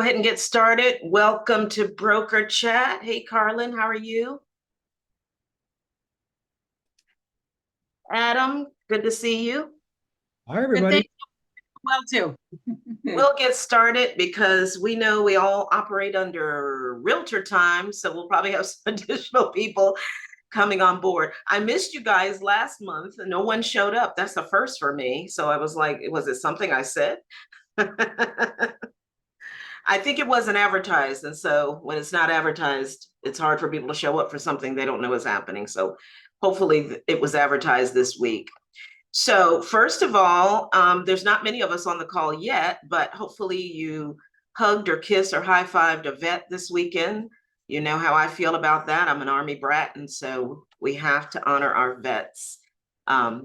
ahead and get started. Welcome to Broker Chat. Hey, Carlin, how are you? Adam, good to see you. Hi, Good thing. everybody. Well, too. We'll get started because we know we all operate under realtor time, so we'll probably have some additional people coming on board. I missed you guys last month and no one showed up. That's the first for me. So I was like, was it something I said? I think it wasn't advertised. And so when it's not advertised, it's hard for people to show up for something they don't know is happening. So hopefully it was advertised this week. So first of all, there's not many of us on the call yet, but hopefully you hugged or kissed or high-fived a vet this weekend. You know how I feel about that. I'm an Army brat, and so we have to honor our vets.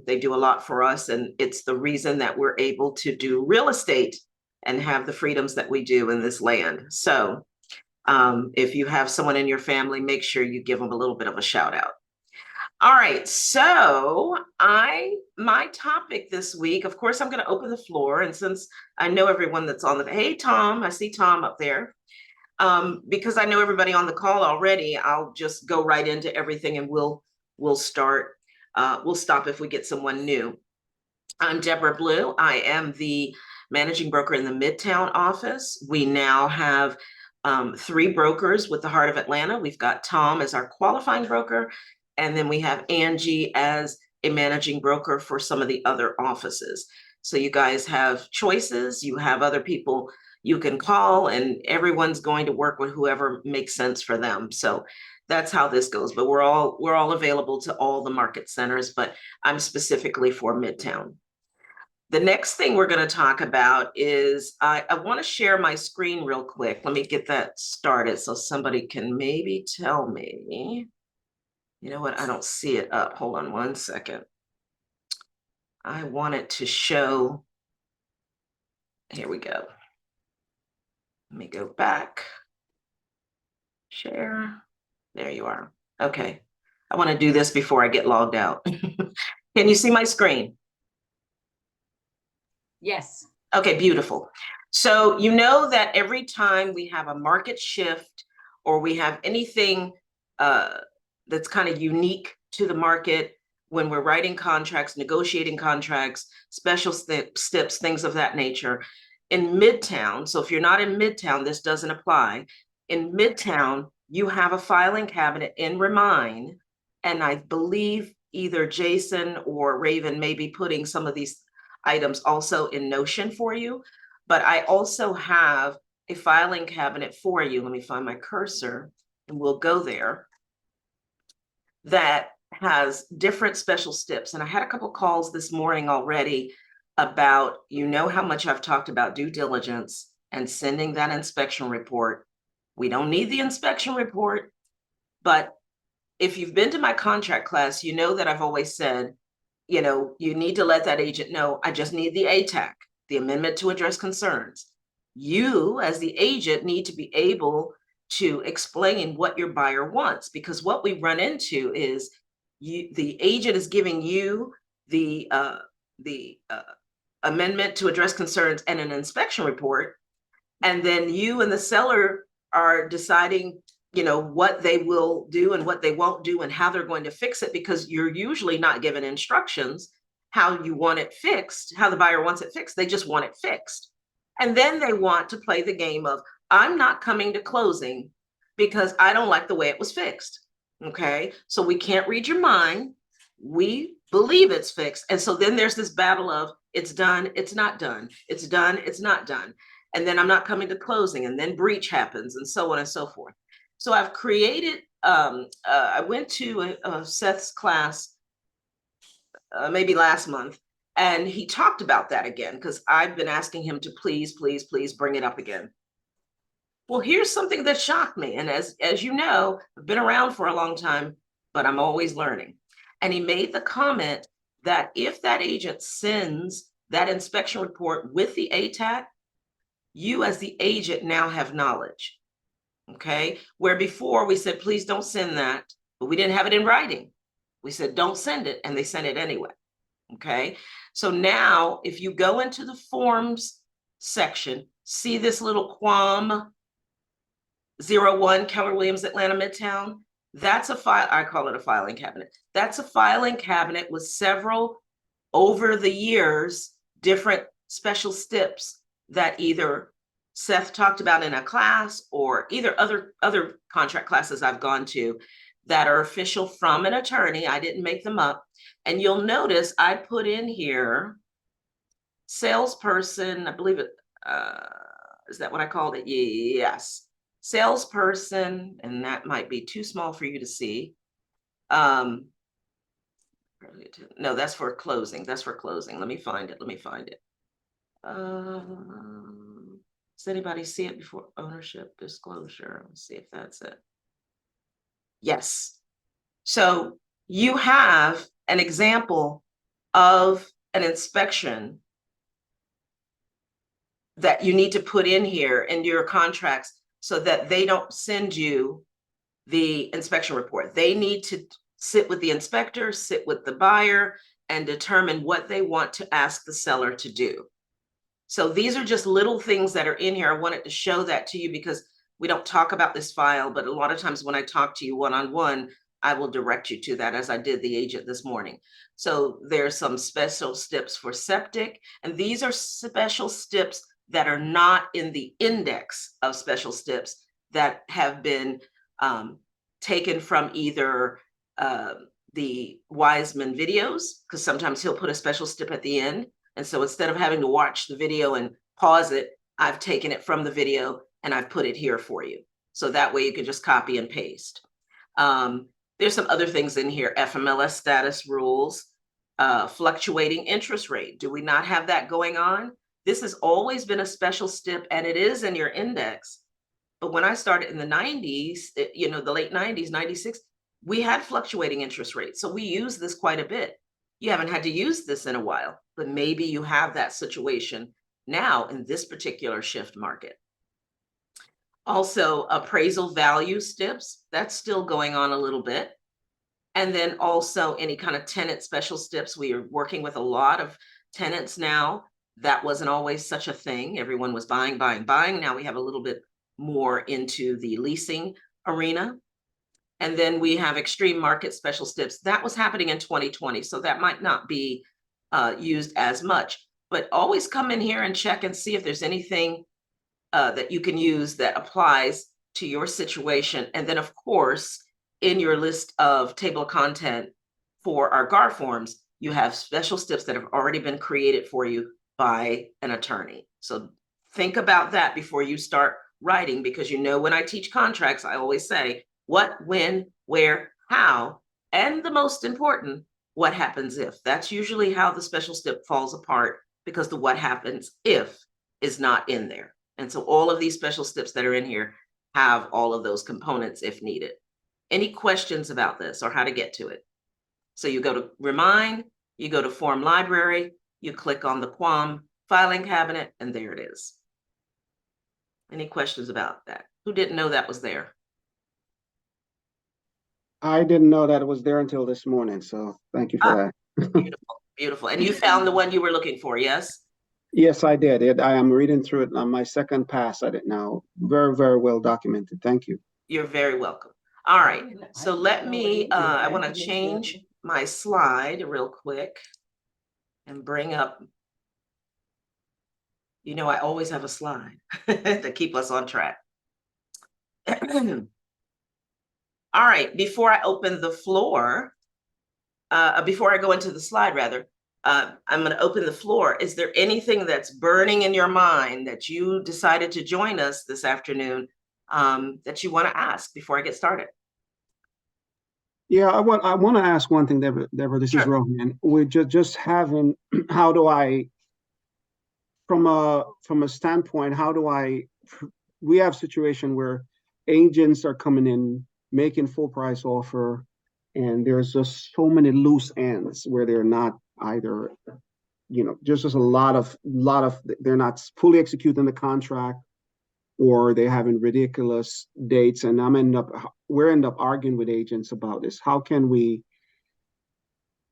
They do a lot for us, and it's the reason that we're able to do real estate and have the freedoms that we do in this land. So if you have someone in your family, make sure you give them a little bit of a shout out. All right, so my topic this week, of course, I'm going to open the floor, and since I know everyone that's on the, hey Tom, I see Tom up there. Because I know everybody on the call already, I'll just go right into everything, and we'll start. We'll stop if we get someone new. I'm Deborah Blue. I am the managing broker in the Midtown office. We now have 3 brokers with the Heart of Atlanta. We've got Tom as our qualifying broker, and then we have Angie as a managing broker for some of the other offices. So you guys have choices. You have other people you can call, and everyone's going to work with whoever makes sense for them. So that's how this goes. But we're all available to all the market centers, but I'm specifically for Midtown. The next thing we're going to talk about is I want to share my screen real quick. Let me get that started so somebody can maybe tell me. You know what? I don't see it up. Hold on one second. I want it to show. Here we go. Let me go back. Share. There you are. Okay. I want to do this before I get logged out. Can you see my screen? Yes. Okay, beautiful. So you know that every time we have a market shift or we have anything that's kind of unique to the market, when we're writing contracts, negotiating contracts, special steps, things of that nature, in Midtown, so if you're not in Midtown, this doesn't apply. In Midtown, you have a filing cabinet in Remind, and I believe either Jason or Raven may be putting some of these items also in Notion for you, but I also have a filing cabinet for you. Let me find my cursor and we'll go there. That has different special steps. And I had a couple calls this morning already about, you know, how much I've talked about due diligence and sending that inspection report. We don't need the inspection report, but if you've been to my contract class, you know that I've always said, you know, you need to let that agent know, I just need the ATAC, the amendment to address concerns. You, as the agent, need to be able to explain what your buyer wants, because what we run into is the agent is giving you the amendment to address concerns and an inspection report, and then you and the seller are deciding, you know, what they will do and what they won't do and how they're going to fix it, because you're usually not given instructions how you want it fixed, how the buyer wants it fixed. They just want it fixed. And then they want to play the game of, I'm not coming to closing because I don't like the way it was fixed. Okay. So we can't read your mind. We believe it's fixed. And so then there's this battle of it's done, it's not done, it's done, it's not done. And then I'm not coming to closing, and then breach happens, and so on and so forth. So I've created, I went to Seth's class maybe last month, and he talked about that again, because I've been asking him to please, please, please bring it up again. Well, here's something that shocked me. And as you know, I've been around for a long time, but I'm always learning. And he made the comment that if that agent sends that inspection report with the ATAC, you as the agent now have knowledge. Okay, where before we said, please don't send that, but we didn't have it in writing. We said, don't send it, and they sent it anyway. Okay, so now if you go into the forms section, See this little Quam 01 Keller Williams Atlanta Midtown? That's a file, I call it a filing cabinet. That's a filing cabinet with several, over the years, different special stips that either Seth talked about in a class or either other contract classes I've gone to that are official from an attorney. I didn't make them up. And you'll notice I put in here salesperson, I believe it, is that what I called it? Yes. Salesperson, and that might be too small for you to see. No, that's for closing. That's for closing. Let me find it. Does anybody see it before ownership disclosure? Let's see if that's it. Yes. So you have an example of an inspection that you need to put in here in your contracts so that they don't send you the inspection report. They need to sit with the inspector, sit with the buyer, and determine what they want to ask the seller to do. So these are just little things that are in here. I wanted to show that to you because we don't talk about this file, but a lot of times when I talk to you one-on-one, I will direct you to that, as I did the agent this morning. So there's some special steps for septic, and these are special steps that are not in the index of special steps that have been taken from either the Wiseman videos, because sometimes he'll put a special step at the end. And so instead of having to watch the video and pause it, I've taken it from the video and I've put it here for you. So that way you can just copy and paste. There's some other things in here, FMLS status rules, fluctuating interest rate. Do we not have that going on? This has always been a special step and it is in your index. But when I started in the 90s, the late 90s, 96, we had fluctuating interest rates. So we use this quite a bit. You haven't had to use this in a while, but maybe you have that situation now in this particular shift market. Also, appraisal value steps, that's still going on a little bit. And then also any kind of tenant special steps. We are working with a lot of tenants now. That wasn't always such a thing. Everyone was buying. Now we have a little bit more into the leasing arena. And then we have extreme market special steps. That was happening in 2020, so that might not be used as much. But always come in here and check and see if there's anything that you can use that applies to your situation. And then, of course, in your list of table of content for our GAR forms, you have special steps that have already been created for you by an attorney. So think about that before you start writing, because when I teach contracts, I always say what, when, where, how, and the most important, what happens if. That's usually how the special step falls apart, because the what happens if is not in there. And so all of these special steps that are in here have all of those components if needed. Any questions about this or how to get to it? So you go to Remind, you go to Form Library, you click on the Quam filing cabinet, and there it is. Any questions about that? Who didn't know that was there? I didn't know that it was there until this morning, so thank you for that. Beautiful, beautiful. And you found the one you were looking for, yes? Yes, I did. I am reading through it on my second pass at it now. Very, very well documented. Thank you. You're very welcome. All right, so let me, I want to change my slide real quick and bring up, I always have a slide to keep us on track. All right, before I open the floor, before I go into the slide rather, I'm going to open the floor. Is there anything that's burning in your mind that you decided to join us this afternoon that you want to ask before I get started? Yeah, I want to ask one thing, Deborah. This Sure. is Rohan. We're just having, how do I, from a standpoint, we have a situation where agents are coming in, making full price offer, and there's just so many loose ends where they're not either, just a lot of, they're not fully executing the contract, or they're having ridiculous dates. And we're end up arguing with agents about this. How can we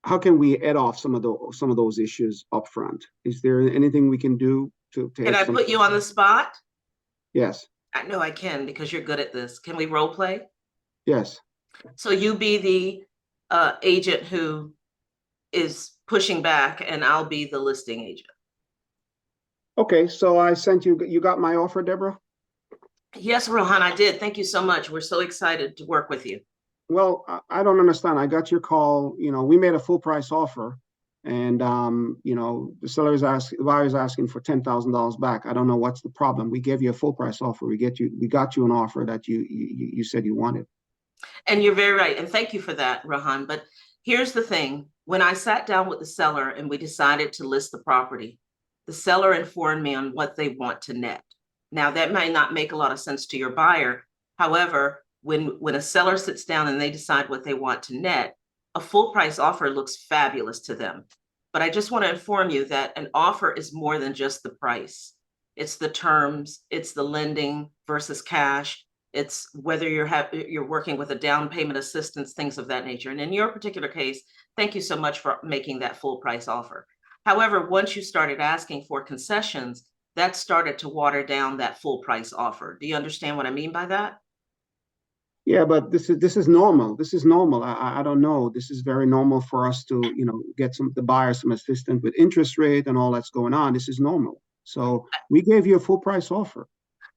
head off some of those issues up front? Is there anything we can do to Can hit I some. put you on the spot? Yes, I know I can because you're good at this. Can we role play? yes. So you be the agent who is pushing back, and I'll be the listing agent. Okay, so I sent you, you got my offer, Deborah? Yes, Rohan, I did. Thank you so much. We're so excited to work with you. Well, I don't understand. I got your call, we made a full price offer and, the buyer is asking for $10,000 back. I don't know what's the problem. We gave you a full price offer. We got you an offer that you said you wanted. And you're very right. And thank you for that, Rohan. But here's the thing. When I sat down with the seller and we decided to list the property, the seller informed me on what they want to net. Now, that may not make a lot of sense to your buyer. However, when a seller sits down and they decide what they want to net, a full price offer looks fabulous to them. But I just want to inform you that an offer is more than just the price. It's the terms, it's the lending versus cash. It's whether you're working with a down payment assistance, things of that nature. And in your particular case, thank you so much for making that full price offer. However, once you started asking for concessions, that started to water down that full price offer. Do you understand what I mean by that? Yeah, but this is normal. This is normal. I don't know. This is very normal for us to, get the buyer some assistance with interest rate and all that's going on. This is normal. So we gave you a full price offer.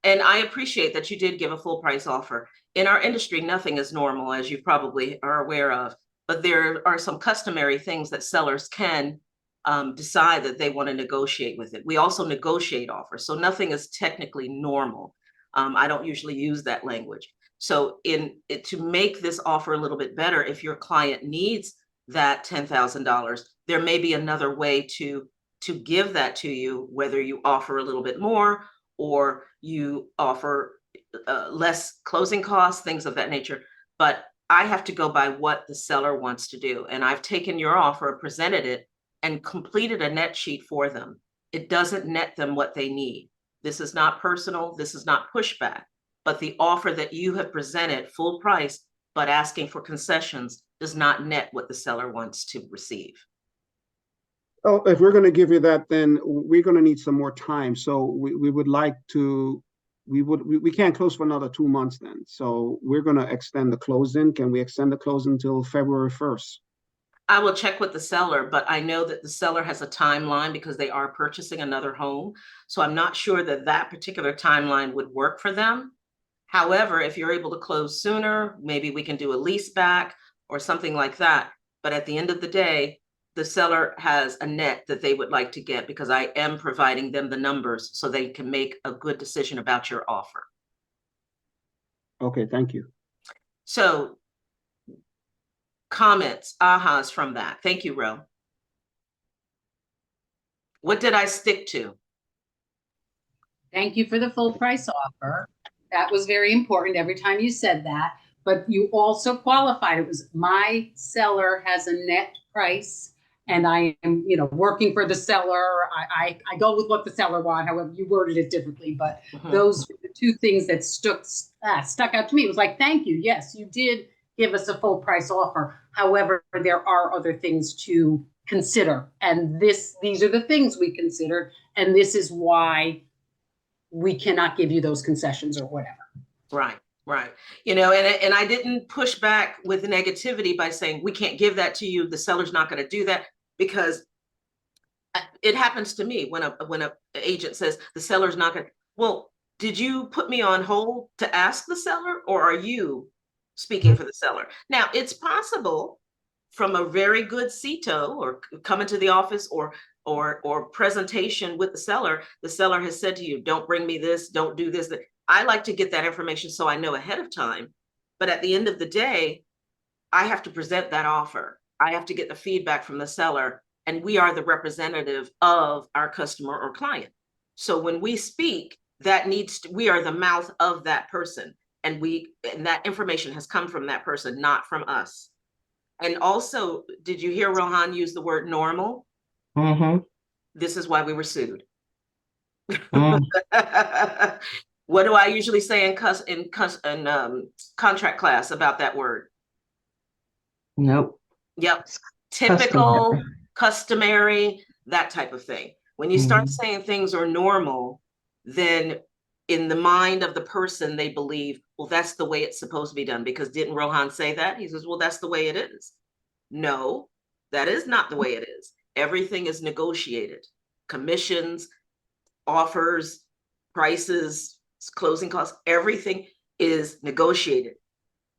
And I appreciate that you did give a full price offer. In our industry, nothing is normal, as you probably are aware of, but there are some customary things that sellers can decide that they want to negotiate with it. We also negotiate offers, so nothing is technically normal. I don't usually use that language. So to make this offer a little bit better, if your client needs that $10,000, there may be another way to give that to you, whether you offer a little bit more or you offer less closing costs, things of that nature. But I have to go by what the seller wants to do. And I've taken your offer, presented it, and completed a net sheet for them. It doesn't net them what they need. This is not personal. This is not pushback. But the offer that you have presented, full price, but asking for concessions, does not net what the seller wants to receive. Oh, if we're going to give you that, then we're going to need some more time. So we would like to, we can't close for another 2 months then. So we're going to extend the closing. Can we extend the closing until February 1st? I will check with the seller, but I know that the seller has a timeline because they are purchasing another home. So I'm not sure that that particular timeline would work for them. However, if you're able to close sooner, maybe we can do a lease back or something like that. But at the end of the day, the seller has a net that they would like to get because I am providing them the numbers so they can make a good decision about your offer. Okay, thank you. So comments, ahas from that. Thank you, Ro. What did I stick to? Thank you for the full price offer. That was very important every time you said that. But you also qualified. It was my seller has a net price and I am, working for the seller. I go with what the seller wants, however you worded it differently. But those were the two things that stuck out to me. It was like, thank you. Yes, you did give us a full price offer. However, there are other things to consider. And these are the things we considered. And this is why we cannot give you those concessions or whatever. Right. And I didn't push back with negativity by saying we can't give that to you. The seller's not going to do that, because it happens to me when a agent says the seller's not going to. Well, did you put me on hold to ask the seller, or are you speaking for the seller? Now, it's possible from a very good CETO or coming to the office or presentation with the seller has said to you, don't bring me this, don't do this. I like to get that information so I know ahead of time. But at the end of the day, I have to present that offer. I have to get the feedback from the seller, and we are the representative of our customer or client. So when we speak, we are the mouth of that person. And that information has come from that person, not from us. And also, did you hear Rohan use the word normal? Mm-hmm. This is why we were sued. Mm. What do I usually say in contract class about that word? Nope. Yep. Typical, customary, that type of thing. When you start Mhm. saying things are normal, then in the mind of the person, they believe, well, that's the way it's supposed to be done. Because didn't Rohan say that? He says, well, that's the way it is. No, that is not the way it is. Everything is negotiated. Commissions, offers, prices, closing costs, everything is negotiated.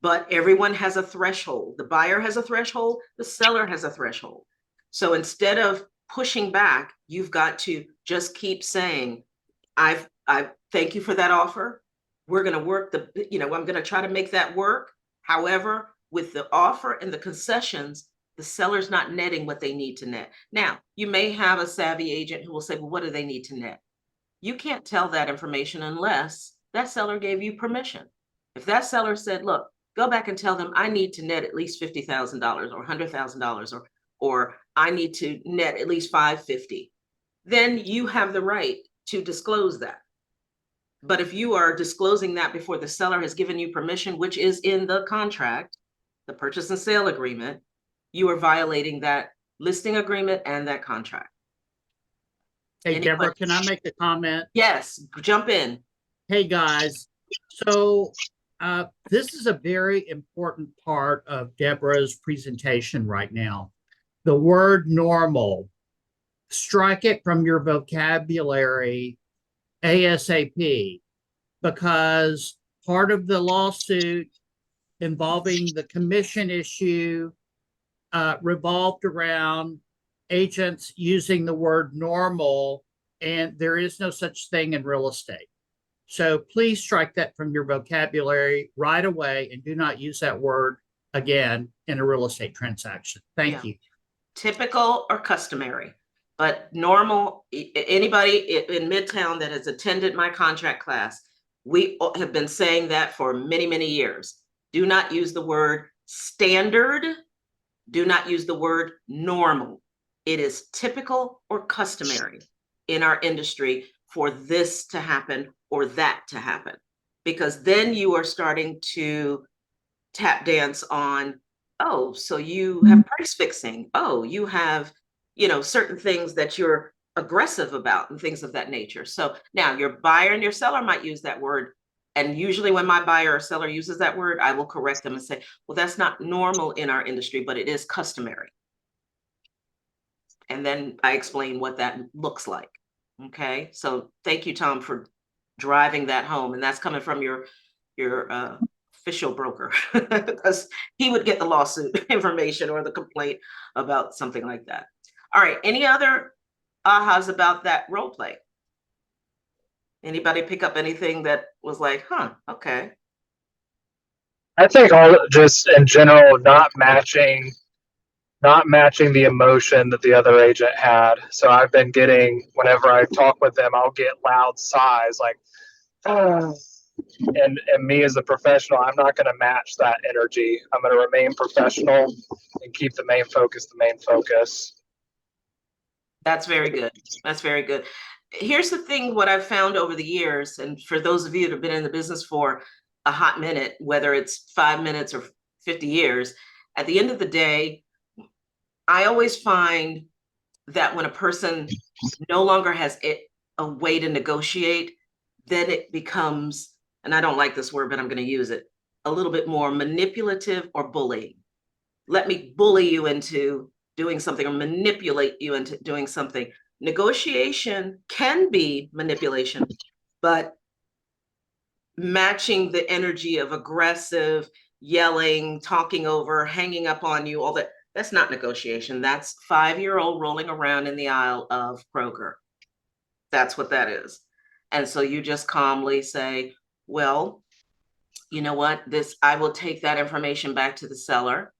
But everyone has a threshold. The buyer has a threshold, the seller has a threshold. So instead of pushing back, you've got to just keep saying, I thank you for that offer. We're going to work I'm going to try to make that work. However, with the offer and the concessions, the seller's not netting what they need to net. Now, you may have a savvy agent who will say, well, what do they need to net? You can't tell that information unless that seller gave you permission. If that seller said, look, go back and tell them I need to net at least $50,000 or $100,000 or I need to net at least $550, then you have the right to disclose that. But if you are disclosing that before the seller has given you permission, which is in the contract, the purchase and sale agreement, you are violating that listing agreement and that contract. Hey, Any Deborah, can I questions? make a comment? Yes, jump in. Hey, guys. So this is a very important part of Deborah's presentation right now. The word normal, strike it from your vocabulary ASAP, because part of the lawsuit involving the commission issue revolved around agents using the word normal, and there is no such thing in real estate. So please strike that from your vocabulary right away and do not use that word again in a real estate transaction. Thank you. Typical or customary, but normal. Anybody in Midtown that has attended my contract class, we have been saying that for many, many years. Do not use the word standard. Do not use the word normal. It is typical or customary in our industry for this to happen or that to happen, because then you are starting to tap dance on, oh, so you have price fixing. Oh, you have, certain things that you're aggressive about and things of that nature. So now your buyer and your seller might use that word. And usually when my buyer or seller uses that word, I will correct them and say, well, that's not normal in our industry, but it is customary. And then I explain what that looks like. Okay. So thank you, Tom, for driving that home. And that's coming from your official broker, because he would get the lawsuit information or the complaint about something like that. All right. Any other ahas about that role play? Anybody pick up anything that was like, huh, okay. I think all just in general not matching the emotion that the other agent had. So I've been getting, whenever I talk with them, I'll get loud sighs like, oh. And me as a professional, I'm not going to match that energy. I'm going to remain professional and keep the main focus. That's very good. That's very good. Here's the thing, what I've found over the years, and for those of you that have been in the business for a hot minute, whether it's 5 minutes or 50 years, at the end of the day, I always find that when a person no longer has a way to negotiate, then it becomes, and I don't like this word, but I'm going to use it, a little bit more manipulative or bullying. Let me bully you into doing something or manipulate you into doing something. Negotiation can be manipulation, but matching the energy of aggressive, yelling, talking over, hanging up on you, all that, that's not negotiation. That's 5-year-old rolling around in the aisle of Kroger. That's what that is. And so you just calmly say, well, you know what, I will take that information back to the seller.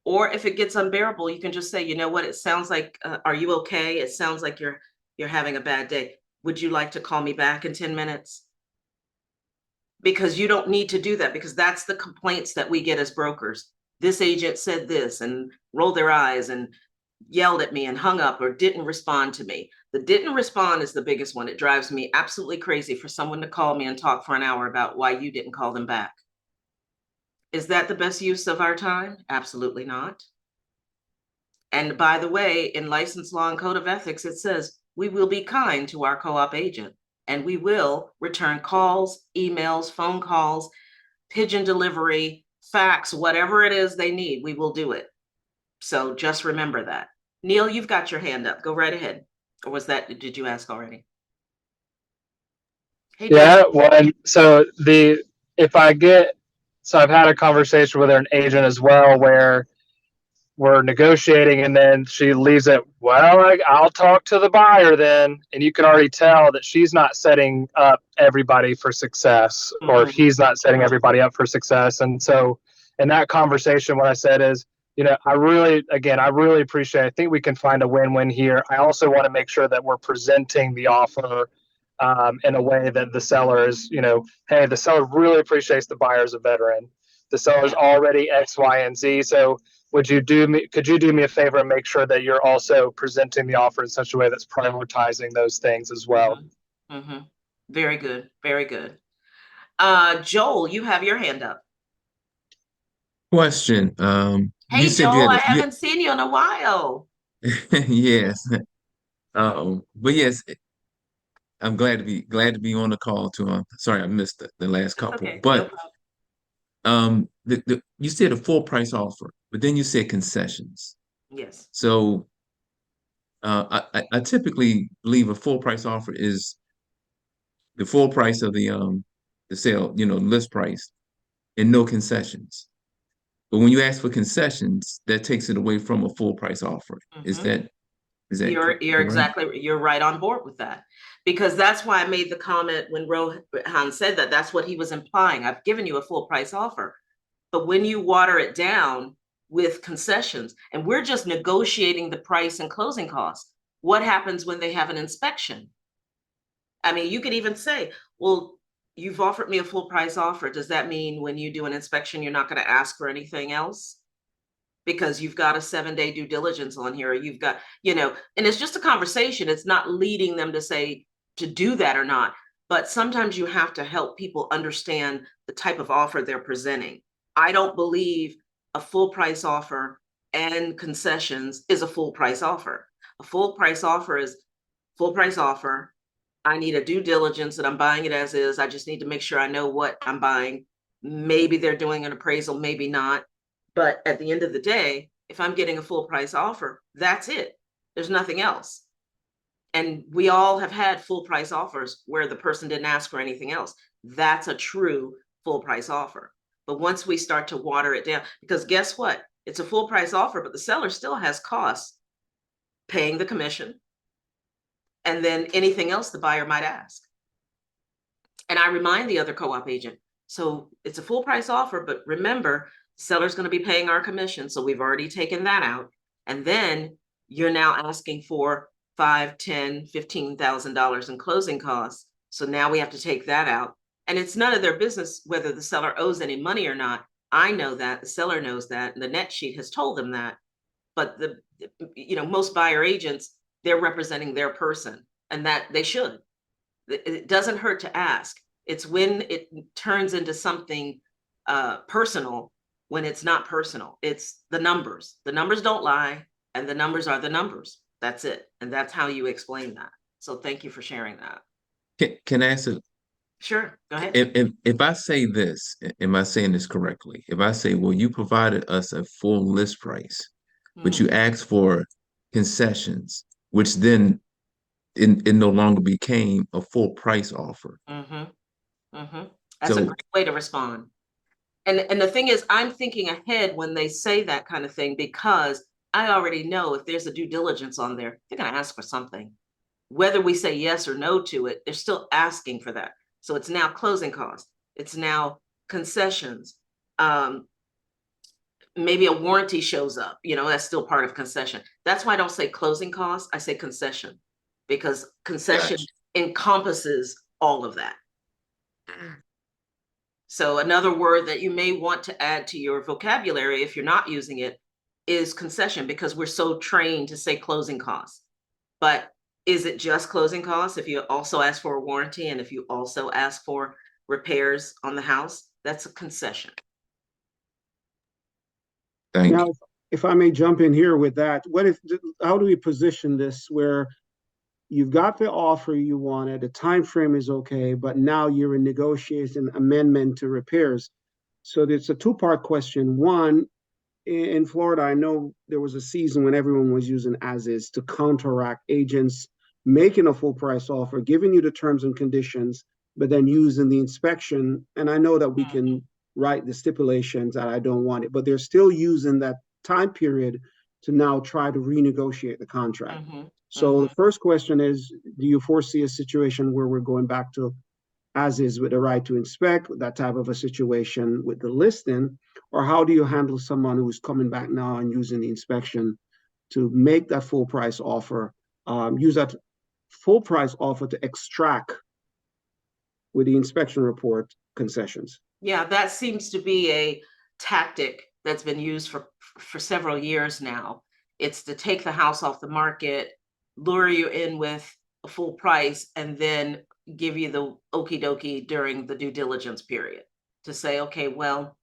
Or if it gets unbearable, you can just say, you know what, it sounds like, are you okay? It sounds like you're having a bad day. Would you like to call me back in 10 minutes? Because you don't need to do that, because that's the complaints that we get as brokers. This agent said this and rolled their eyes and yelled at me and hung up or didn't respond to me. The didn't respond is the biggest one. It drives me absolutely crazy for someone to call me and talk for an hour about why you didn't call them back. Is that the best use of our time? Absolutely not. And by the way, in license law and code of ethics, it says we will be kind to our co-op agent, and we will return calls, emails, phone calls, pigeon delivery, fax, whatever it is they need, we will do it. So just remember that. Neil, you've got your hand up. Go right ahead. Or was that, did you ask already? Hey, Yeah, one. So I've had a conversation with an agent as well where we're negotiating and then she leaves it, well, I'll talk to the buyer then. And you can already tell that she's not setting up everybody for success, or Mhm. he's not setting everybody up for success. And so in that conversation, what I said is, I really appreciate, I think we can find a win-win here. I also want to make sure that we're presenting the offer in a way that the seller is, hey, the seller really appreciates the buyer as a veteran. The seller's already X, Y, and Z. So could you do me a favor and make sure that you're also presenting the offer in such a way that's prioritizing those things as well? Mm-hmm. Very good. Very good. Joel, you have your hand up. Question. Hey, You said you Joel, had I a, haven't seen you in a while. yes. But yes, I'm glad to be on the call too. Sorry, I missed the last That's couple. okay. No But problem. you said a full price offer, but then you said concessions. Yes. So I typically believe a full price offer is the full price of the sale, list price, and no concessions. But when you ask for concessions, that takes it away from a full price offer. Is Mhm. that You're correct? exactly, you're right on board with that, because that's why I made the comment when Rohan said that. That's what he was implying. I've given you a full price offer, but when you water it down with concessions, and we're just negotiating the price and closing costs, what happens when they have an inspection? I mean, you could even say, well, you've offered me a full price offer. Does that mean when you do an inspection, you're not going to ask for anything else? Because you've got a 7-day due diligence on here, or you've got, and it's just a conversation. It's not leading them to say to do that or not. But sometimes you have to help people understand the type of offer they're presenting. I don't believe a full price offer and concessions is a full price offer. A full price offer is full price offer. I need a due diligence that I'm buying it as is. I just need to make sure I know what I'm buying. Maybe they're doing an appraisal, maybe not. But at the end of the day, if I'm getting a full price offer, that's it. There's nothing else. And we all have had full price offers where the person didn't ask for anything else. That's a true full price offer. But once we start to water it down, because guess what? It's a full price offer, but the seller still has costs, paying the commission, and then anything else the buyer might ask. And I remind the other co-op agent, so it's a full price offer, but remember, the seller's going to be paying our commission. So we've already taken that out. And then you're now asking for $5, $10, $15,000 in closing costs. So now we have to take that out. And it's none of their business whether the seller owes any money or not. I know that, the seller knows that, and the net sheet has told them that. But most buyer agents, they're representing their person, and that they should. It doesn't hurt to ask. It's when it turns into something personal, when it's not personal. It's the numbers. The numbers don't lie, and the numbers are the numbers. That's it. And that's how you explain that. So thank you for sharing that. Can I ask it? Sure, go ahead. If I say this, am I saying this correctly? If I say, well, you provided us a full list price, but you asked for concessions, which then it no longer became a full price offer. That's a So great way to respond. And the thing is, I'm thinking ahead when they say that kind of thing, because I already know if there's a due diligence on there, they're going to ask for something. Whether we say yes or no to it, they're still asking for that. So it's now closing costs. It's now concessions. Maybe a warranty shows up, that's still part of concession. That's why I don't say closing costs, I say concession, because concession gotcha. encompasses all of that. So another word that you may want to add to your vocabulary, if you're not using it, is concession, because we're so trained to say closing costs. But is it just closing costs if you also ask for a warranty and if you also ask for repairs on the house? That's a concession. Thank Now, you. if I may jump in here with that, how do we position this where you've got the offer you wanted, the time frame is okay, but now you're in negotiation amendment to repairs. So it's a two-part question. One, in Florida, I know there was a season when everyone was using as is to counteract agents making a full price offer, giving you the terms and conditions, but then using the inspection. And I know that we can write the stipulations that I don't want it, but they're still using that time period to now try to renegotiate the contract. So the first question is, do you foresee a situation where we're going back to as is with the right to inspect, that type of a situation with the listing? Or how do you handle someone who's coming back now and using the inspection to make that full price offer, use that full price offer to extract with the inspection report concessions? Yeah, that seems to be a tactic that's been used for several years now. It's to take the house off the market, lure you in with a full price, and then give you the okie dokie during the due diligence period to say, okay, well,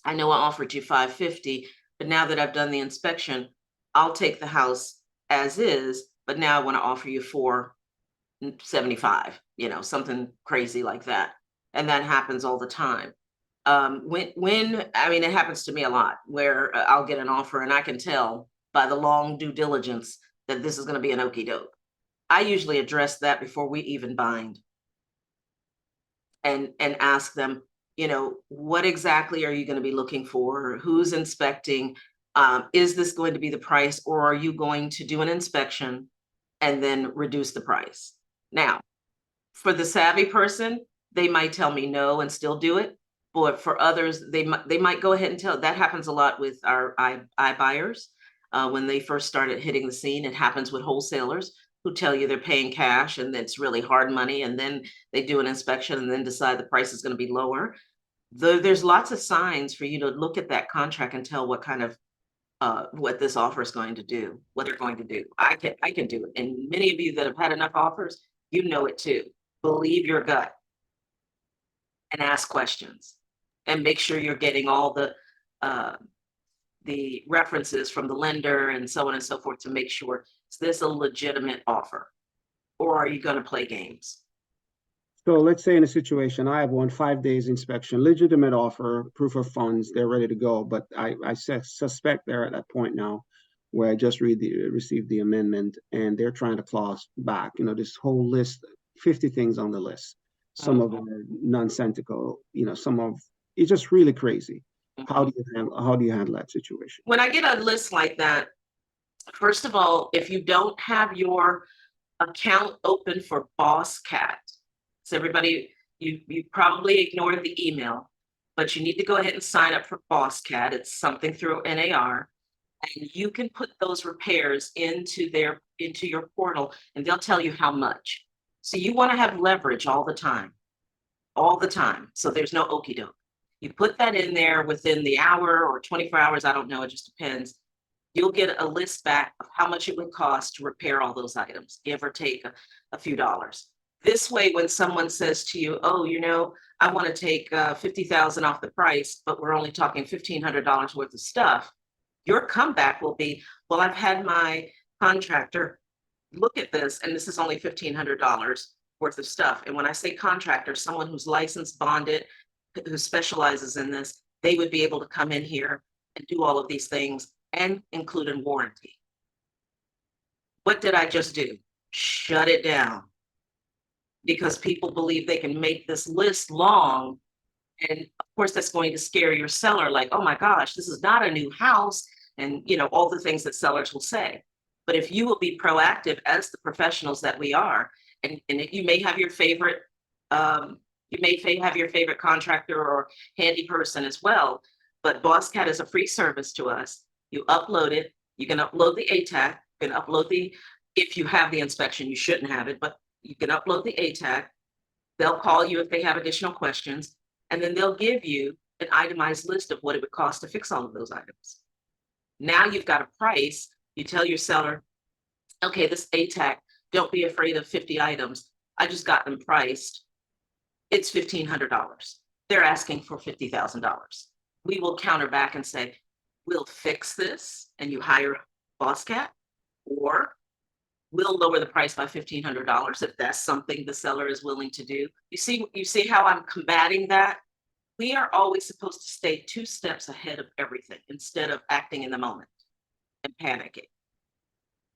I know I offered you $550, but now that I've done the inspection, I'll take the house as is, but now I want to offer you $475, something crazy like that. And that happens all the time. When I mean, it happens to me a lot where I'll get an offer and I can tell by the long due diligence that this is going to be an okie doke. I usually address that before we even bind and ask them, what exactly are you going to be looking for? Who's inspecting? Is this going to be the price, or are you going to do an inspection and then reduce the price? Now, for the savvy person, they might tell me no and still do it. But for others, they might go ahead and tell. That happens a lot with our iBuyers. When they first started hitting the scene, it happens with wholesalers who tell you they're paying cash and it's really hard money, and then they do an inspection and then decide the price is going to be lower. There's lots of signs for you to look at that contract and tell what kind of what this offer is going to do, what they're going to do. I can do it. And many of you that have had enough offers, you know it too. Believe your gut and ask questions and make sure you're getting all the references from the lender and so on and so forth to make sure, is this a legitimate offer, or are you going to play games? So let's say in a situation, I have 5 days inspection, legitimate offer, proof of funds, they're ready to go. But I suspect they're at that point now where I just received the amendment and they're trying to claw back, this whole list, 50 things on the list. Some of them are nonsensical, some of it's just really crazy. How do you handle that situation? When I get a list like that, first of all, if you don't have your account open for BossCat, so everybody, you probably ignored the email, but you need to go ahead and sign up for BossCat. It's something through NAR, and you can put those repairs into your portal, and they'll tell you how much. So you want to have leverage all the time. So there's no okie doke. You put that in there within the hour or 24 hours, I don't know, it just depends. You'll get a list back of how much it would cost to repair all those items, give or take a few dollars. This way, when someone says to you, oh, I want to take $50,000 off the price, but we're only talking $1,500 worth of stuff, your comeback will be, well, I've had my contractor look at this, and this is only $1,500 worth of stuff. And when I say contractor, someone who's licensed, bonded, who specializes in this, they would be able to come in here and do all of these things and include in warranty. What did I just do? Shut it down. Because people believe they can make this list long. And of course, that's going to scare your seller, like, oh my gosh, this is not a new house. And all the things that sellers will say. But if you will be proactive as the professionals that we are, and you may have your favorite contractor or handy person as well, but BossCat is a free service to us. You upload it. You can upload the ATAC. You can upload if you have the inspection, you shouldn't have it, but you can upload the ATAC. They'll call you if they have additional questions, and then they'll give you an itemized list of what it would cost to fix all of those items. Now you've got a price. You tell your seller, okay, this ATAC, don't be afraid of 50 items. I just got them priced. It's $1,500. They're asking for $50,000. We will counter back and say, we'll fix this, and you hire BossCat, or we'll lower the price by $1,500 if that's something the seller is willing to do. You see how I'm combating that? We are always supposed to stay 2 steps ahead of everything instead of acting in the moment and panicking.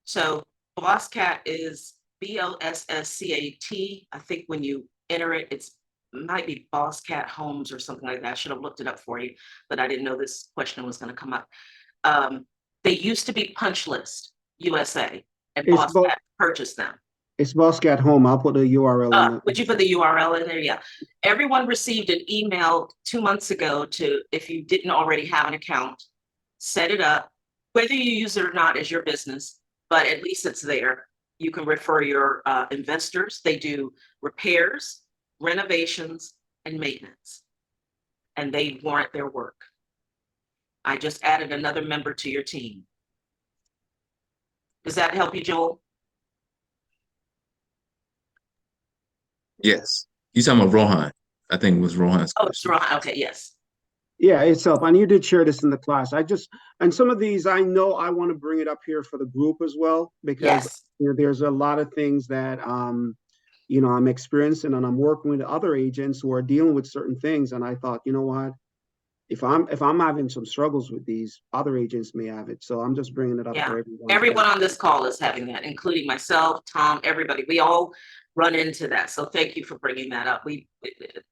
So Boss Cat is BOSSCAT. I think when you enter it, it's might be Boss Cat Homes or something like that. I should have looked it up for you, but I didn't know this question was going to come up. They used to be Punch List USA, and It's Boss Cat purchased them. It's Boscat Home. I'll put the URL in the. Would you put the URL in there? Yeah. Everyone received an email 2 months ago to, if you didn't already have an account, set it up. Whether you use it or not is your business, but at least it's there. You can refer your investors. They do repairs, renovations, and maintenance, and they warrant their work. I just added another member to your team. Does that help you, Joel? Yes. You talking about Rohan? I think it was Rohan's Oh, it's question. right. Okay, yes. Yeah, it's up. And you did share this in the class. And some of these, I know I want to bring it up here for the group as well, because Yes. there's a lot of things that, I'm experiencing, and I'm working with other agents who are dealing with certain things. And I thought, you know what? If I'm having some struggles with these, other agents may have it. So I'm just bringing it up Yeah. for everyone. Everyone on this call is having that, including myself, Tom, everybody. We all run into that. So thank you for bringing that up.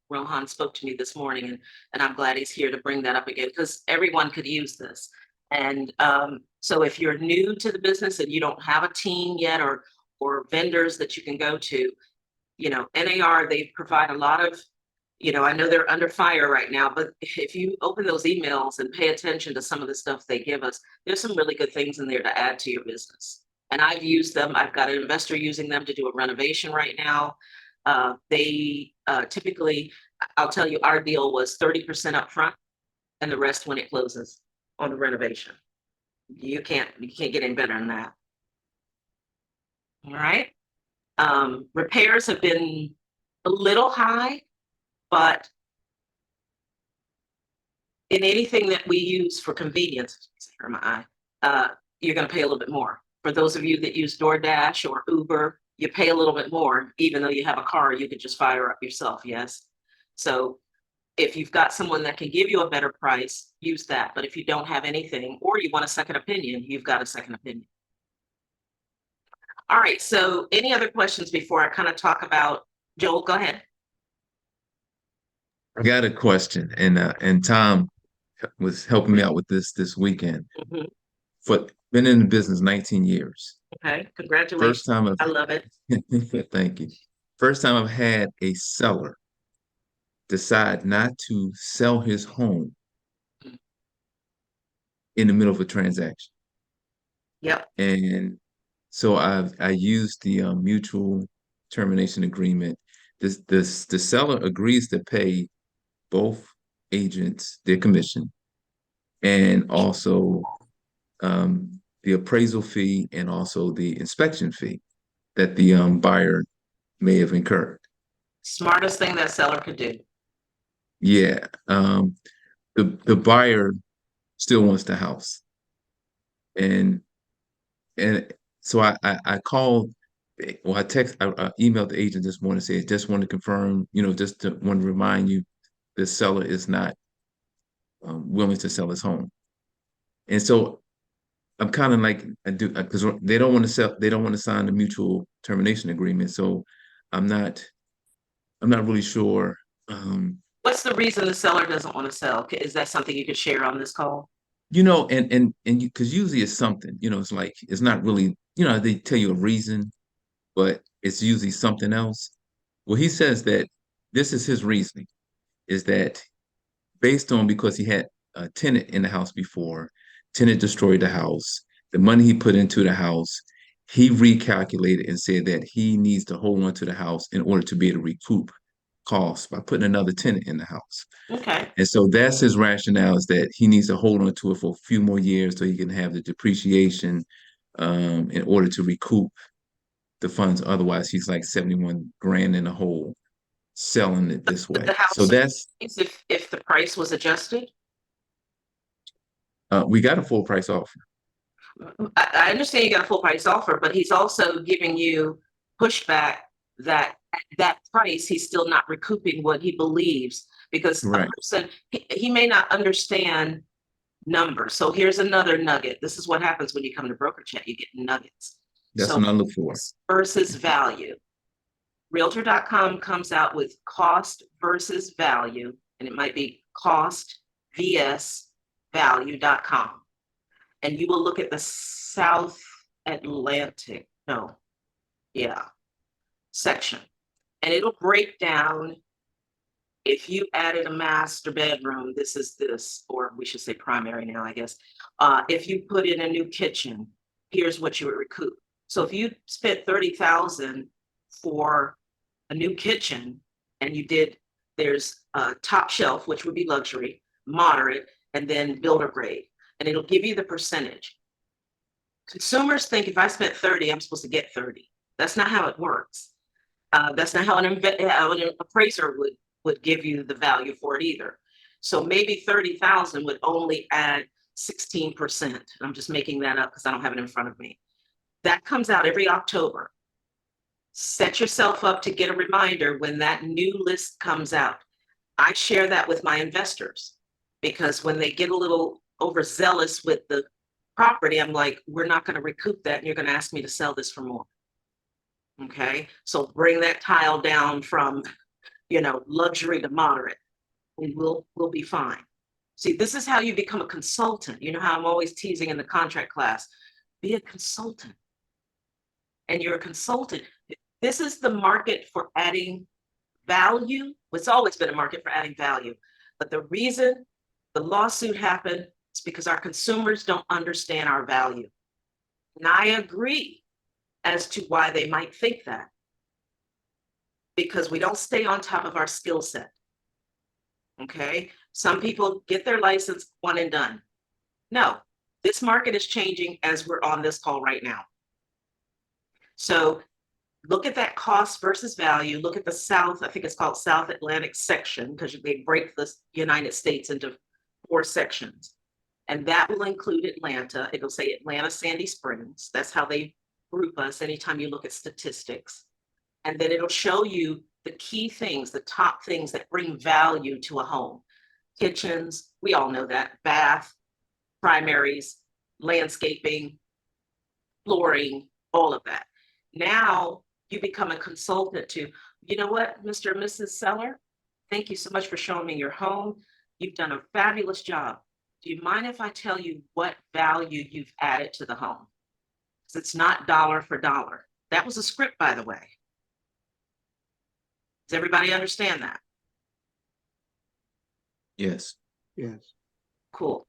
Rohan spoke to me this morning, and I'm glad he's here to bring that up again, because everyone could use this. And so if you're new to the business and you don't have a team yet, or vendors that you can go to, NAR, they provide a lot of, I know they're under fire right now, but if you open those emails and pay attention to some of the stuff they give us, there's some really good things in there to add to your business. And I've used them. I've got an investor using them to do a renovation right now. They typically, I'll tell you, our deal was 30% upfront and the rest when it closes on the renovation. You can't get any better than that. All right. Repairs have been a little high, but in anything that we use for convenience, you're going to pay a little bit more. For those of you that use DoorDash or Uber, you pay a little bit more, even though you have a car, you could just fire up yourself. Yes. So if you've got someone that can give you a better price, use that. But if you don't have anything, or you want a second opinion, you've got a second opinion. All right. So any other questions before I kind of talk about, Joel, go ahead. I got a question, and Tom was helping me out with this weekend. Mhm. Been in the business 19 years. Okay. Congratulations. I love it. Thank you. First time I've had a seller decide not to sell his home in the middle of a transaction. Yep. And so I used the mutual termination agreement. The seller agrees to pay both agents their commission, and also the appraisal fee, and also the inspection fee that the buyer may have incurred. Smartest thing that seller could do. Yeah. The buyer still wants the house. And so I called, well, I emailed the agent this morning, say, just want to confirm, just to want to remind you, the seller is not willing to sell his home. And so I'm kind of like, because they don't want to sell, they don't want to sign the mutual termination agreement. So I'm not really sure. What's the reason the seller doesn't want to sell? Is that something you could share on this call? And because usually it's something, it's like, it's not really, they tell you a reason, but it's usually something else. Well, he says that this is his reasoning, is that based on, because he had a tenant in the house before, tenant destroyed the house, the money he put into the house, he recalculated and said that he needs to hold on to the house in order to be able to recoup costs by putting another tenant in the house. Okay. And so that's his rationale, is that he needs to hold on to it for a few more years so he can have the depreciation in order to recoup the funds. Otherwise, he's like 71 grand in the hole selling it this way. The house, so that's if the price was adjusted. we got a full price offer. I understand you got a full price offer, but he's also giving you pushback that at that price, he's still not recouping what he believes because a Right. person, he may not understand numbers. So here's another nugget. This is what happens when you come to broker chat, you get nuggets. That's So what I look for. versus value. Realtor.com comes out with cost versus value, and it might be cost vs value.com. And you will look at the South Atlantic, no, yeah, section. And it'll break down if you added a master bedroom, this is this, or we should say primary now, I guess. If you put in a new kitchen, here's what you would recoup. So if you spent 30,000 for a new kitchen and you did, there's top shelf, which would be luxury, moderate, and then builder grade. And it'll give you the percentage. Consumers think if I spent 30, I'm supposed to get 30. That's not how it works. That's not how an appraiser would give you the value for it either. So maybe 30,000 would only add 16%. I'm just making that up because I don't have it in front of me. That comes out every October. Set yourself up to get a reminder when that new list comes out. I share that with my investors because when they get a little overzealous with the property, I'm like, we're not going to recoup that and you're going to ask me to sell this for more. Okay, so bring that tile down from, luxury to moderate, and we'll be fine. See, this is how you become a consultant. You know how I'm always teasing in the contract class, be a consultant. And you're a consultant. This is the market for adding value. It's always been a market for adding value. But the reason the lawsuit happened is because our consumers don't understand our value. And I agree as to why they might think that. Because we don't stay on top of our skill set. Okay, some people get their license, one and done. No, this market is changing as we're on this call right now. So look at that cost versus value. Look at the South, I think it's called South Atlantic section because they break the United States into 4 sections. And that will include Atlanta. It'll say Atlanta, Sandy Springs. That's how they group us anytime you look at statistics. And then it'll show you the key things, the top things that bring value to a home. Kitchens, we all know that, bath, primaries, landscaping, flooring, all of that. Now you become a consultant to, you know what, Mr. and Mrs. Seller, thank you so much for showing me your home. You've done a fabulous job. Do you mind if I tell you what value you've added to the home? Because it's not dollar for dollar. That was a script, by the way. Does everybody understand that? Yes. Yes. Cool.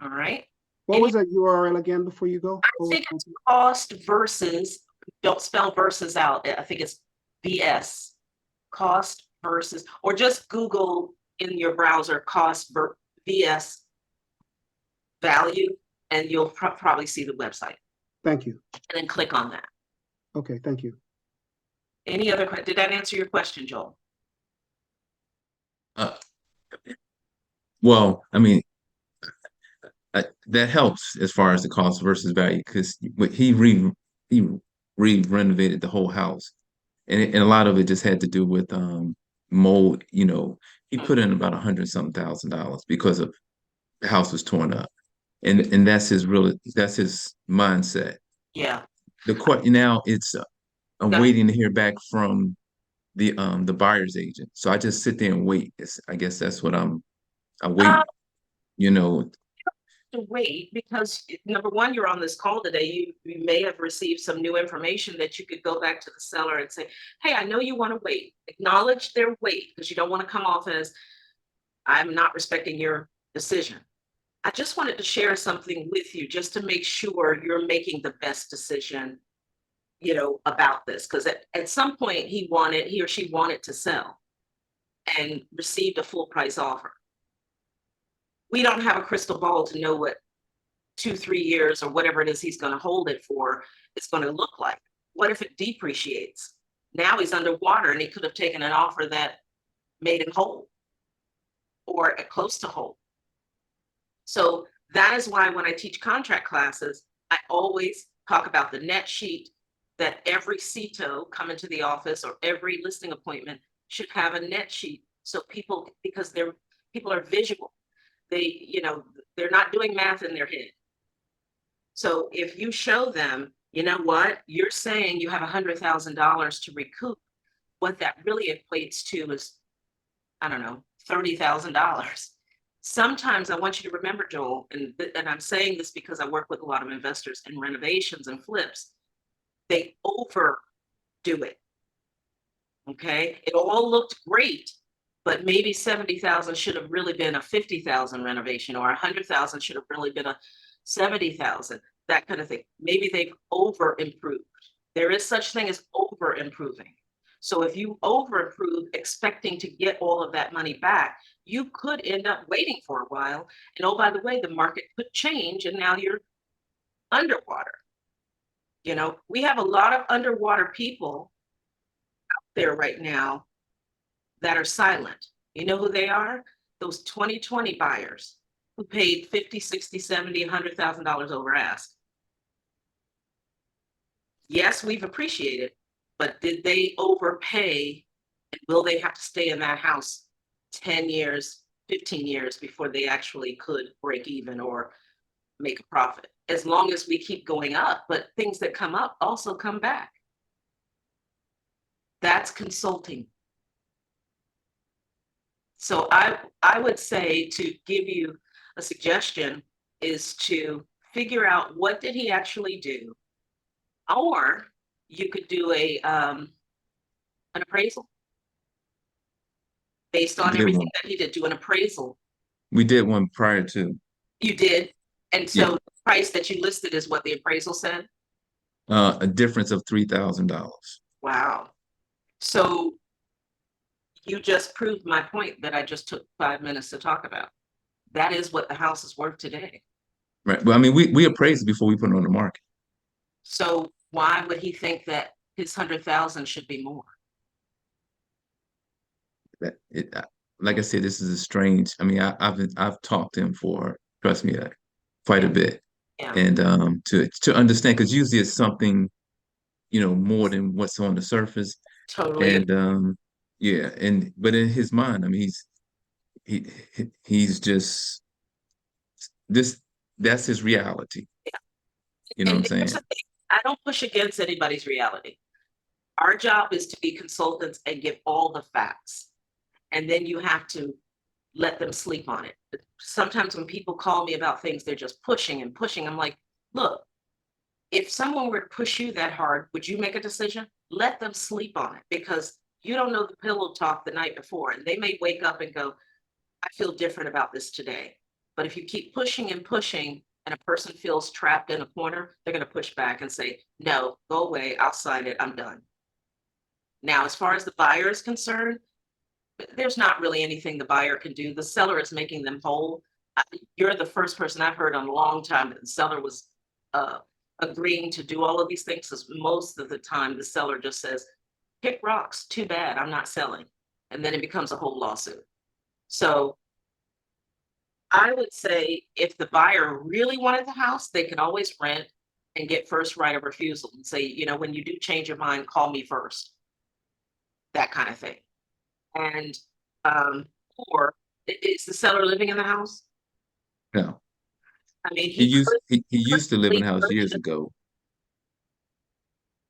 All right. What was that URL again before you go? I think it's cost versus, don't spell versus out. I think it's VS, cost versus, or just Google in your browser cost VS value, and you'll probably see the website. Thank you. And then click on that. Okay, thank you. Any other, did that answer your question, Joel? Well, I mean, that helps as far as the cost versus value because he renovated the whole house, and a lot of it just had to do with mold. He put in about $100,000 because of the house was torn up, and that's his mindset. Yeah. The court now I'm waiting to hear back from the buyer's agent, so I just sit there and wait. I guess that's what I wait. To wait because number one, you're on this call today. You may have received some new information that you could go back to the seller and say, hey, I know you want to wait. Acknowledge their wait because you don't want to come off as I'm not respecting your decision. I just wanted to share something with you just to make sure you're making the best decision, about this. Because at some point he or she wanted to sell and received a full price offer. We don't have a crystal ball to know what 2-3 years or whatever it is he's going to hold it for is going to look like. What if it depreciates? Now he's underwater and he could have taken an offer that made him whole or close to whole. So That is why when I teach contract classes, I always talk about the net sheet that every CTO coming to the office or every listing appointment should have a net sheet. So people, because people are visual, they're not doing math in their head. So if you show them, you know what, you're saying you have $100,000 to recoup, what that really equates to is, I don't know, $30,000. Sometimes I want you to remember, Joel, and I'm saying this because I work with a lot of investors in renovations and flips. They overdo it. Okay, it all looked great, but maybe 70,000 should have really been a 50,000 renovation, or 100,000 should have really been a 70,000. That kind of thing. Maybe they've over improved. There is such thing as over improving. So if you over improve expecting to get all of that money back, you could end up waiting for a while. And oh, by the way, the market could change and now you're underwater. We have a lot of underwater people out there right now that are silent. You know who they are? Those 2020 buyers who paid 50, 60, 70, $100,000 over ask. Yes, we've appreciated, but did they overpay? And will they have to stay in that house 10 years, 15 years before they actually could break even or make a profit? As long as we keep going up, but things that come up also come back. That's consulting. So I would say, to give you a suggestion, is to figure out what did he actually do, or you could do an appraisal based on everything that he did. Do an appraisal. We did one prior to. You did, and so Yeah. the price that you listed is what the appraisal said. A difference of $3,000. Wow. So you just proved my point that I just took 5 minutes to talk about. That is what the house is worth today. Right. Well, I mean, we appraised it before we put it on the market. So why would he think that his 100,000 should be more? Like I said, this is a strange. I mean, I've talked to him for, trust me, quite a bit, Yeah, and to understand, because usually it's something, more than what's on the surface, totally. and yeah, but in his mind, I mean, he's just this. That's his reality. Yeah. You know what I'm And here's saying? the thing, I don't push against anybody's reality. Our job is to be consultants and give all the facts. And then you have to let them sleep on it. But sometimes when people call me about things, they're just pushing and pushing. I'm like, look, if someone were to push you that hard, would you make a decision? Let them sleep on it, because you don't know the pillow talk the night before. And they may wake up and go, I feel different about this today. But if you keep pushing and pushing and a person feels trapped in a corner, they're going to push back and say, no, go away. I'll sign it. I'm done. Now, as far as the buyer is concerned, there's not really anything the buyer can do. The seller is making them whole. You're the first person I've heard in a long time that the seller was agreeing to do all of these things, because most of the time the seller just says, pick rocks, too bad, I'm not selling. And then it becomes a whole lawsuit. So I would say if the buyer really wanted the house, they could always rent and get first right of refusal and say, when you do change your mind, call me first. That kind of thing. And or is the seller living in the house? No, I mean, he used to live in the house years ago,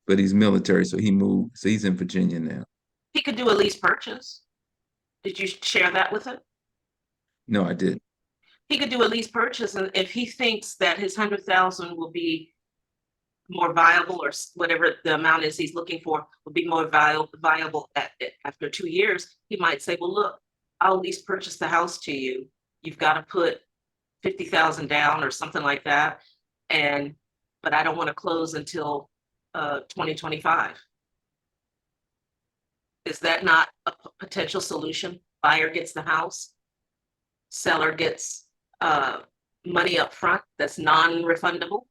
but he's military, so he moved. So he's in Virginia now. He could do a lease purchase. Did you share that with him? No, I didn't. He could do a lease purchase, and if he thinks that his 100,000 will be more viable, or whatever the amount is he's looking for will be more viable after 2 years, he might say, well, look, I'll lease purchase the house to you. You've got to put 50,000 down or something like that. But I don't want to close until 2025. Is that not a potential solution? Buyer gets the house, seller gets money up front that's non-refundable.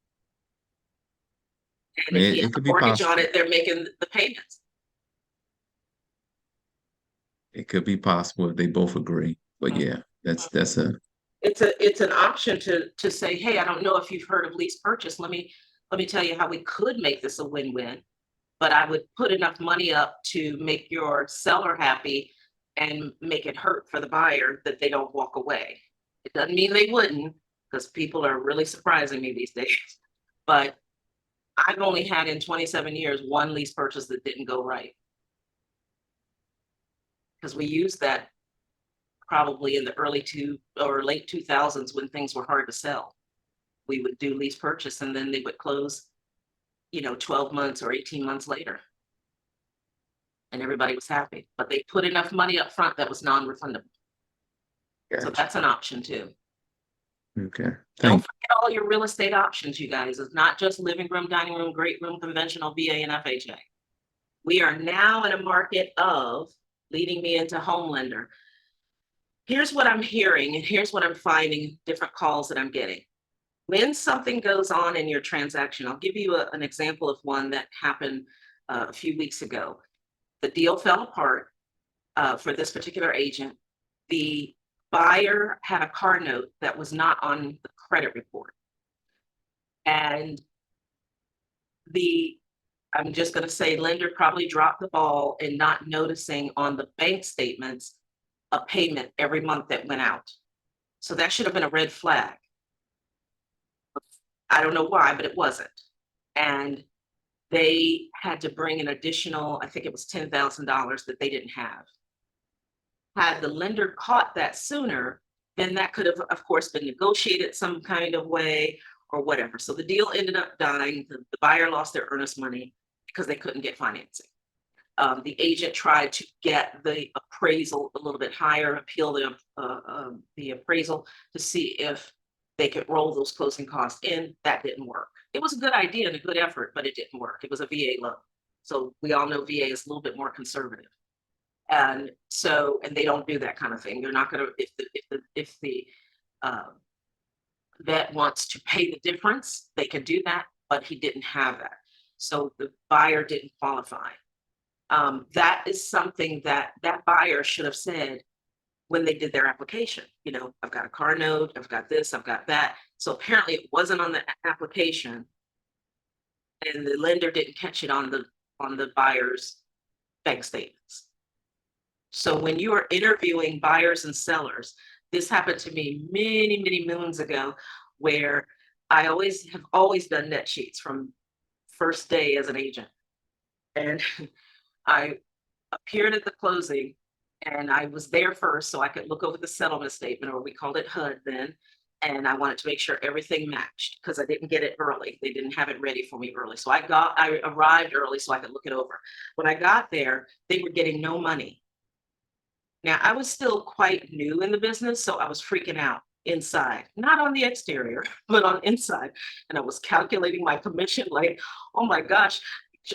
And if he has a mortgage on it, they're making the payments. It could be possible if they both agree. But yeah, that's a. it's an option to say, hey, I don't know if you've heard of lease purchase. Let me tell you how we could make this a win-win. But I would put enough money up to make your seller happy and make it hurt for the buyer that they don't walk away. It doesn't mean they wouldn't, because people are really surprising me these days. But I've only had in 27 years one lease purchase that didn't go right. Because we used that probably in the late 2000s when things were hard to sell. We would do lease purchase and then they would close, 12 months or 18 months later. And everybody was happy, but they put enough money up front that was non-refundable. So Gotcha. that's an option too. Okay. Don't Thank forget all your real estate options, you guys. It's not just living room, dining room, great room, conventional, VA, and FHA. We are now in a market of, leading me into home lender. Here's what I'm hearing, and here's what I'm finding, different calls that I'm getting. When something goes on in your transaction, I'll give you an example of one that happened a few weeks ago. The deal fell apart for this particular agent. The buyer had a car note that was not on the credit report. And I'm just going to say, lender probably dropped the ball in not noticing on the bank statements a payment every month that went out. So that should have been a red flag. I don't know why, but it wasn't. And they had to bring an additional, I think it was $10,000 that they didn't have. Had the lender caught that sooner, then that could have, of course, been negotiated some kind of way or whatever. So the deal ended up dying. The buyer lost their earnest money because they couldn't get financing. The agent tried to get the appraisal a little bit higher, appeal the appraisal to see if they could roll those closing costs in. That didn't work. It was a good idea and a good effort, but it didn't work. It was a VA loan. So we all know VA is a little bit more conservative. And they don't do that kind of thing. They're not going to, if the vet wants to pay the difference, they can do that, but he didn't have that. So the buyer didn't qualify. That is something that buyer should have said when they did their application. I've got a car note, I've got this, I've got that. So apparently it wasn't on the application, and the lender didn't catch it on the buyer's bank statements. So when you are interviewing buyers and sellers, this happened to me many, many moons ago, where I have always done net sheets from first day as an agent. And I appeared at the closing and I was there first so I could look over the settlement statement, or we called it HUD then. And I wanted to make sure everything matched because I didn't get it early. They didn't have it ready for me early. So I arrived early so I could look it over. When I got there, they were getting no money. Now, I was still quite new in the business, so I was freaking out inside, not on the exterior, but on inside. And I was calculating my commission like, oh my gosh,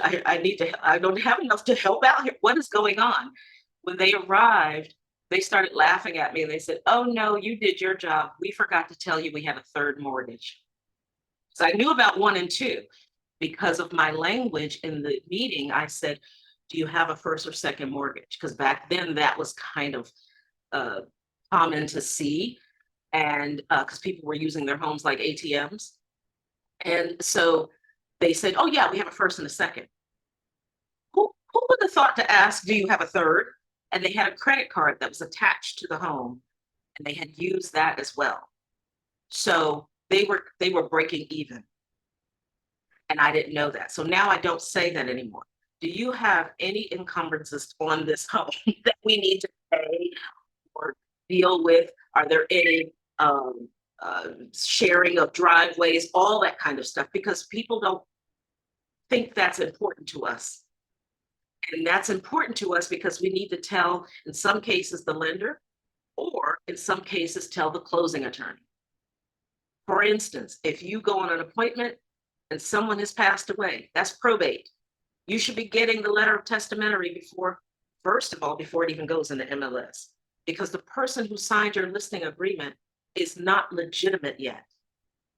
I don't have enough to help out here. What is going on? When they arrived, they started laughing at me and they said, oh no, you did your job. We forgot to tell you we had a third mortgage. So I knew about 1 and 2 because of my language in the meeting. I said, do you have a first or second mortgage? Because back then that was kind of common to see, and because people were using their homes like ATMs. And so they said, oh yeah, we have a first and a second. Who would have thought to ask, do you have a third? And they had a credit card that was attached to the home, and they had used that as well. So they were breaking even. And I didn't know that. So now I don't say that anymore. Do you have any encumbrances on this home that we need to pay or deal with? Are there any sharing of driveways, all that kind of stuff? Because people don't think that's important to us. And that's important to us because we need to tell, in some cases, the lender, or in some cases, tell the closing attorney. For instance, if you go on an appointment and someone has passed away, that's probate. You should be getting the letter of testamentary before it even goes into MLS, because the person who signed your listing agreement is not legitimate yet.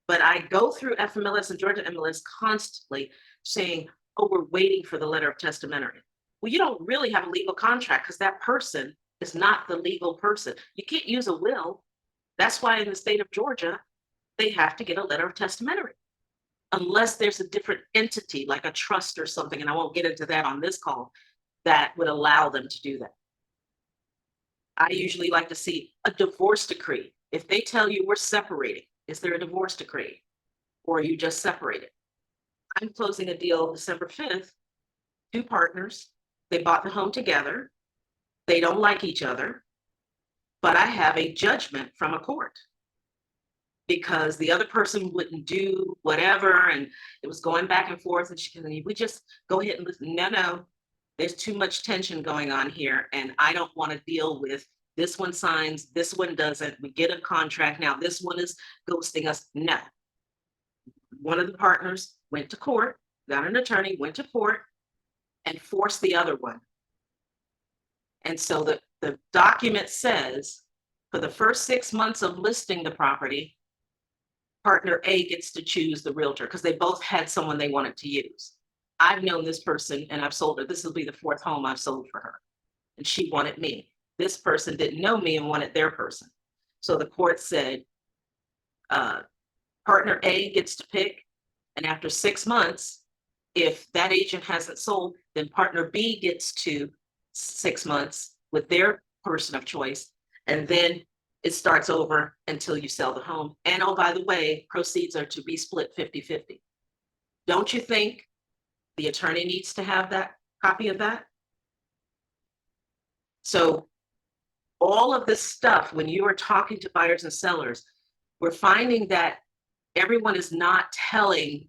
But I go through FMLS and Georgia MLS constantly saying, oh, we're waiting for the letter of testamentary. Well, you don't really have a legal contract because that person is not the legal person. You can't use a will. That's why in the state of Georgia, they have to get a letter of testamentary. Unless there's a different entity, like a trust or something, and I won't get into that on this call, that would allow them to do that. I usually like to see a divorce decree. If they tell you we're separating, is there a divorce decree? Or are you just separated? I'm closing a deal December 5th, 2 partners, they bought the home together, they don't like each other, but I have a judgment from a court because the other person wouldn't do whatever, and it was going back and forth, and she can, we just go ahead and listen. No, there's too much tension going on here, and I don't want to deal with this one signs, this one doesn't, we get a contract, now this one is ghosting us. No. One of the partners went to court, got an attorney, went to court, and forced the other one. And so the document says, for the first 6 months of listing the property, partner A gets to choose the realtor because they both had someone they wanted to use. I've known this person and I've sold her. This will be the 4th home I've sold for her. And she wanted me. This person didn't know me and wanted their person. So the court said, partner A gets to pick. And after 6 months, if that agent hasn't sold, then partner B gets to 6 months with their person of choice. And then it starts over until you sell the home. And oh, by the way, proceeds are to be split 50-50. Don't you think the attorney needs to have that copy of that? So all of this stuff, when you are talking to buyers and sellers, we're finding that everyone is not telling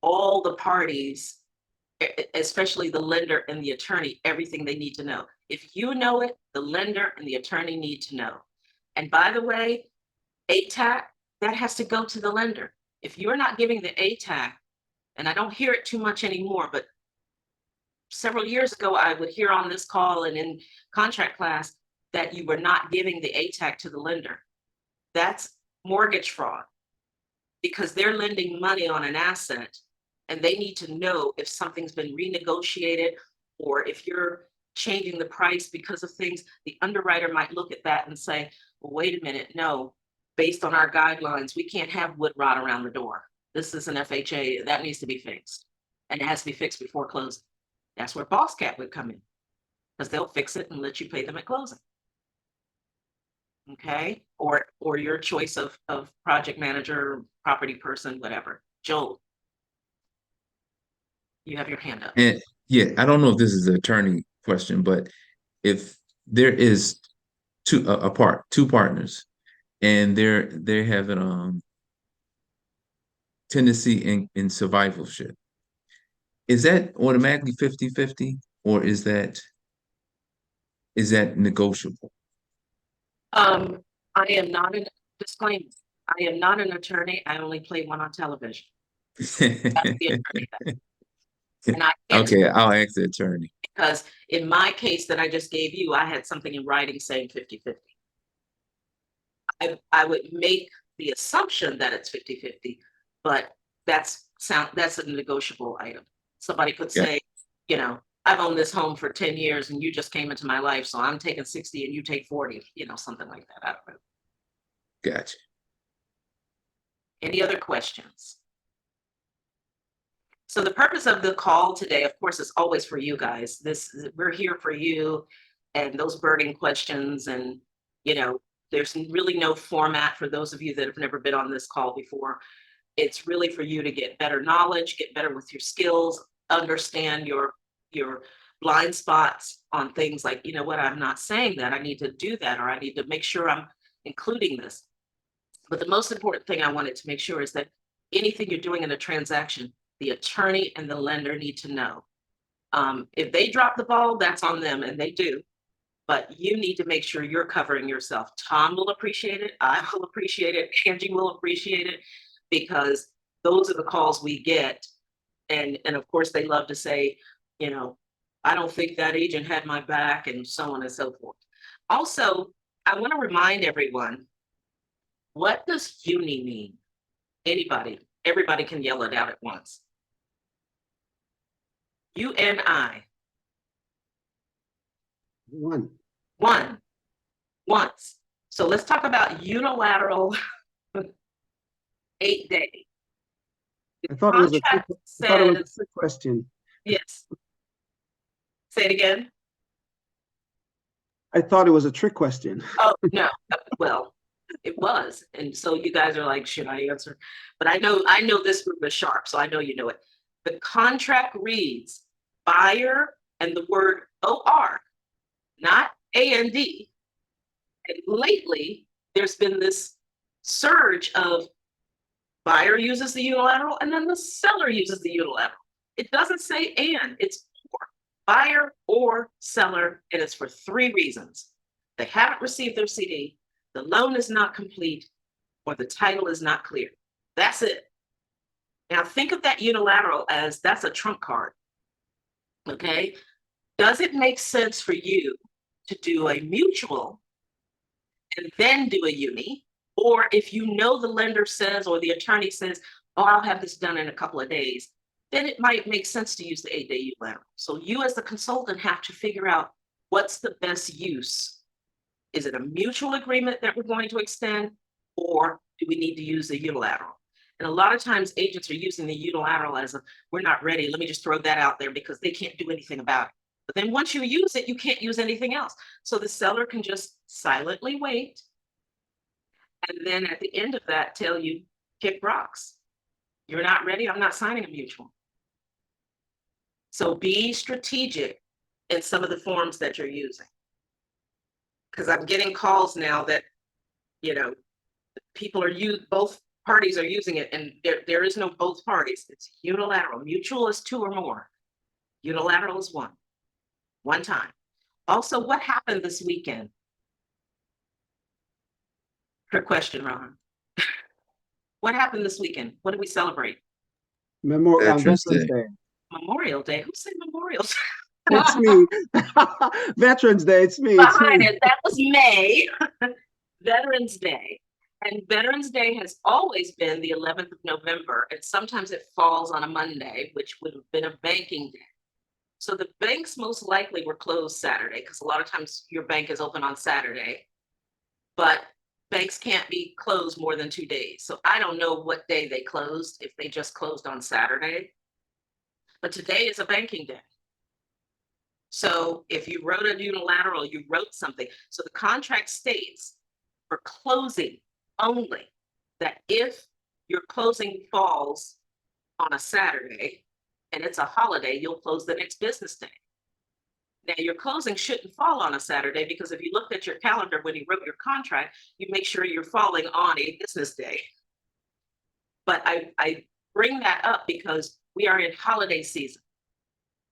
all the parties, especially the lender and the attorney, everything they need to know. If you know it, the lender and the attorney need to know. And by the way, ATAC, that has to go to the lender. If you're not giving the ATAC, and I don't hear it too much anymore, but several years ago, I would hear on this call and in contract class that you were not giving the ATAC to the lender. That's mortgage fraud because they're lending money on an asset and they need to know if something's been renegotiated or if you're changing the price because of things. The underwriter might look at that and say, well, wait a minute, no, based on our guidelines, we can't have wood rot around the door. This is an FHA, that needs to be fixed. And it has to be fixed before closing. That's where Boss Cat would come in because they'll fix it and let you pay them at closing. Okay, or your choice of project manager, property person, whatever. Joel, you have your hand up. And yeah, I don't know if this is an attorney question, but if there is two partners and they're having tendency in survivalship, is that automatically 50-50 or is that negotiable? I am not an disclaimer. I am not an attorney. I only play one on television. That's the attorney. And I can't Okay, I'll ask the attorney. because in my case that I just gave you, I had something in writing saying 50-50. I would make the assumption that it's 50-50, but that's a negotiable item. Somebody could say, you know, I've owned this home for 10 years and you just came into my life, so I'm taking 60 and you take 40, you know, something like that. I don't know. Gotcha. Any other questions? So the purpose of the call today, of course, is always for you guys. We're here for you and those burning questions. And, you know, there's really no format for those of you that have never been on this call before. It's really for you to get better knowledge, get better with your skills, understand your blind spots on things like, you know what, I'm not saying that, I need to do that, or I need to make sure I'm including this. But the most important thing I wanted to make sure is that anything you're doing in a transaction, the attorney and the lender need to know. If they drop the ball, that's on them, and they do. But you need to make sure you're covering yourself. Tom will appreciate it. I will appreciate it. Angie will appreciate it because those are the calls we get. And of course, they love to say, you know, I don't think that agent had my back and so on and so forth. Also, I want to remind everyone, what does uni mean? Anybody, everybody can yell it out at once. UNI. One. Once. So let's talk about unilateral 8-day. I thought it was a trick, Contract I thought it was a says, trick question. yes. Say it again. I thought it was a trick question. Oh, no, well, it was. And so you guys are like, should I answer? But I know this group is sharp, so I know you know it. The contract reads buyer and the word OR, not AND. And lately, there's been this surge of buyer uses the unilateral and then the seller uses the unilateral. It doesn't say and, it's or. Buyer or seller, and it's for 3 reasons. They haven't received their CD, the loan is not complete, or the title is not clear. That's it. Now think of that unilateral as that's a trump card. Okay? Does it make sense for you to do a mutual and then do a uni? Or if you know the lender says or the attorney says, oh, I'll have this done in a couple of days, then it might make sense to use the 8-day unilateral. So you as the consultant have to figure out what's the best use. Is it a mutual agreement that we're going to extend, or do we need to use the unilateral? And a lot of times agents are using the unilateral as a, we're not ready, let me just throw that out there because they can't do anything about it. But then once you use it, you can't use anything else. So the seller can just silently wait. And then at the end of that, tell you, kick rocks. You're not ready, I'm not signing a mutual. So be strategic in some of the forms that you're using. Because I'm getting calls now that, you know, people are both parties are using it, and there is no both parties. It's unilateral. Mutual is 2 or more. Unilateral is 1 time. Also, what happened this weekend? Her question, Ron. What happened this weekend? What did we celebrate? Veterans Veterans Day. Day. Memorial Day. Who said Memorial Day? It's me. Veterans Day, it's me. It's Behind me. it, that was May. Veterans Day. And Veterans Day has always been the 11th of November, and sometimes it falls on a Monday, which would have been a banking day. So the banks most likely were closed Saturday, because a lot of times your bank is open on Saturday, but banks can't be closed more than 2 days. So I don't know what day they closed, if they just closed on Saturday. But today is a banking day. So if you wrote a unilateral, you wrote something. So the contract states for closing only that if your closing falls on a Saturday and it's a holiday, you'll close the next business day. Now your closing shouldn't fall on a Saturday, because if you looked at your calendar when you wrote your contract, you make sure you're falling on a business day. But I bring that up because we are in holiday season.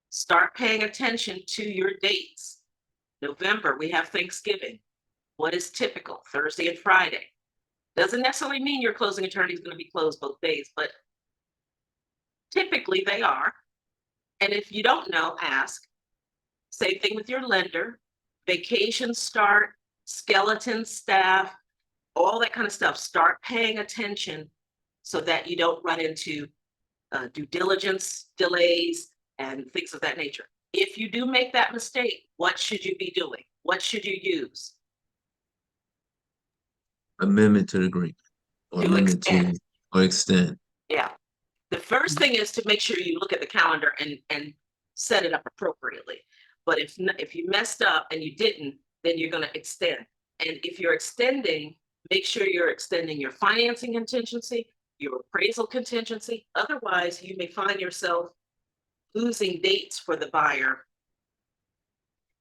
Start paying attention to your dates. November, we have Thanksgiving. What is typical? Thursday and Friday. Doesn't necessarily mean your closing attorney is going to be closed both days, but typically they are. And if you don't know, ask. Same thing with your lender. Vacations start, skeleton staff, all that kind of stuff. Start paying attention so that you don't run into due diligence delays and things of that nature. If you do make that mistake, what should you be doing? What should you use? Amendment to the agreement. Or To amendment to, extend. or extend. Yeah. The first thing is to make sure you look at the calendar and set it up appropriately. But if you messed up and you didn't, then you're going to extend. And if you're extending, make sure you're extending your financing contingency, your appraisal contingency. Otherwise, you may find yourself losing dates for the buyer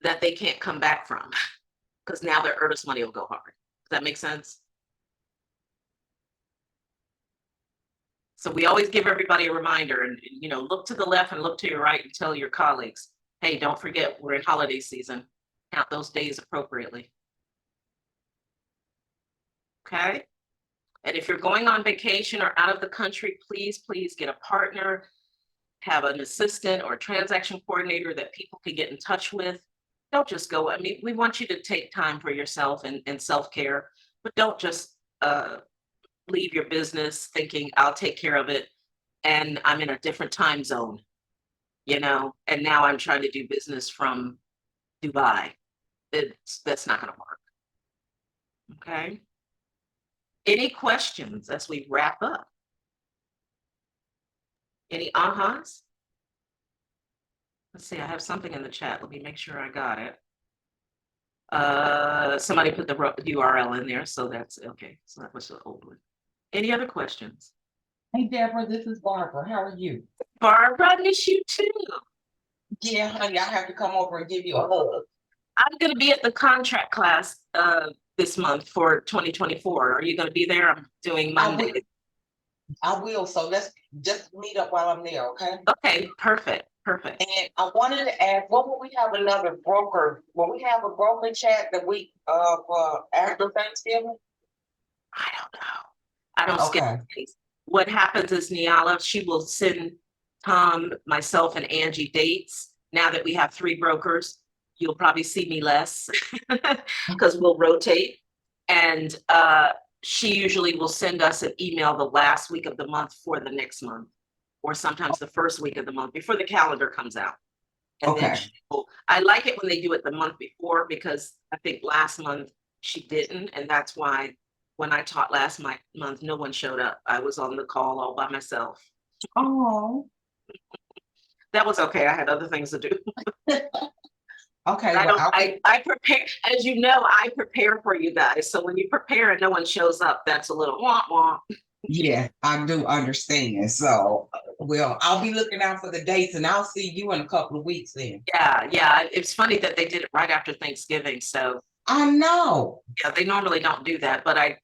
that they can't come back from, because now their earnest money will go hard. Does that make sense? So we always give everybody a reminder, and look to the left and look to your right and tell your colleagues, hey, don't forget, we're in holiday season. Count those days appropriately. Okay? And if you're going on vacation or out of the country, please get a partner, have an assistant or a transaction coordinator that people can get in touch with. Don't just go. I mean, we want you to take time for yourself and self-care, but don't just leave your business thinking I'll take care of it and I'm in a different time zone, and now I'm trying to do business from Dubai. That's not going to work. Okay. Any questions as we wrap up? Any ahas? Let's see, I have something in the chat. Let me make sure I got it. Somebody put the URL in there, so that's okay. So that was the old one. Any other questions? Hey Deborah, this is Barbara. How are you? Barbara, I miss you too. Yeah, honey, I have to come over and give you a hug. I'm gonna be at the contract class this month for 2024. Are you gonna be there? I'm doing Monday. I will. So let's just meet up while I'm there, okay? Okay, perfect, perfect. And I wanted to ask, what will we have another broker? Will we have a broker chat the week of after Thanksgiving? I don't know. I don't Okay. schedule things. What happens is Niala, she will send Tom, myself, and Angie dates. Now that we have 3 brokers, you'll probably see me less because we'll rotate. And she usually will send us an email the last week of the month for the next month, or sometimes the first week of the month before the calendar comes out. And then I like it when they do it the month before, because I think last month she didn't, and that's why when I taught last month, no one showed up. I was on the call all by myself. Oh. That was okay. I had other things to do. Okay. I prepare, as you know, I prepare for you guys. So when you prepare and no one shows up, that's a little womp womp. Yeah, I do understand. So, well, I'll be looking out for the dates, and I'll see you in a couple of weeks then. Yeah. It's funny that they did it right after Thanksgiving. So I know. yeah, they normally don't do that, but I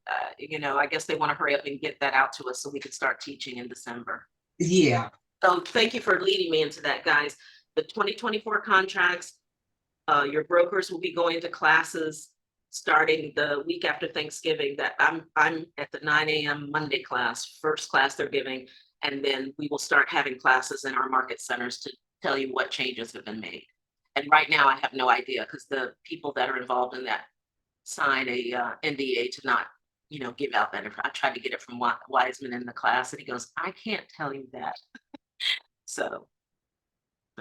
guess they want to hurry up and get that out to us so we can start teaching in December. Yeah. So thank you for leading me into that, guys. The 2024 contracts, your brokers will be going to classes starting the week after Thanksgiving. That I'm at the 9 a.m. Monday class, first class they're giving, and then we will start having classes in our market centers to tell you what changes have been made. And right now I have no idea, because the people that are involved in that sign a NDA to not, give out that. I tried to get it from Wiseman in the class, and he goes, I can't tell you that. So,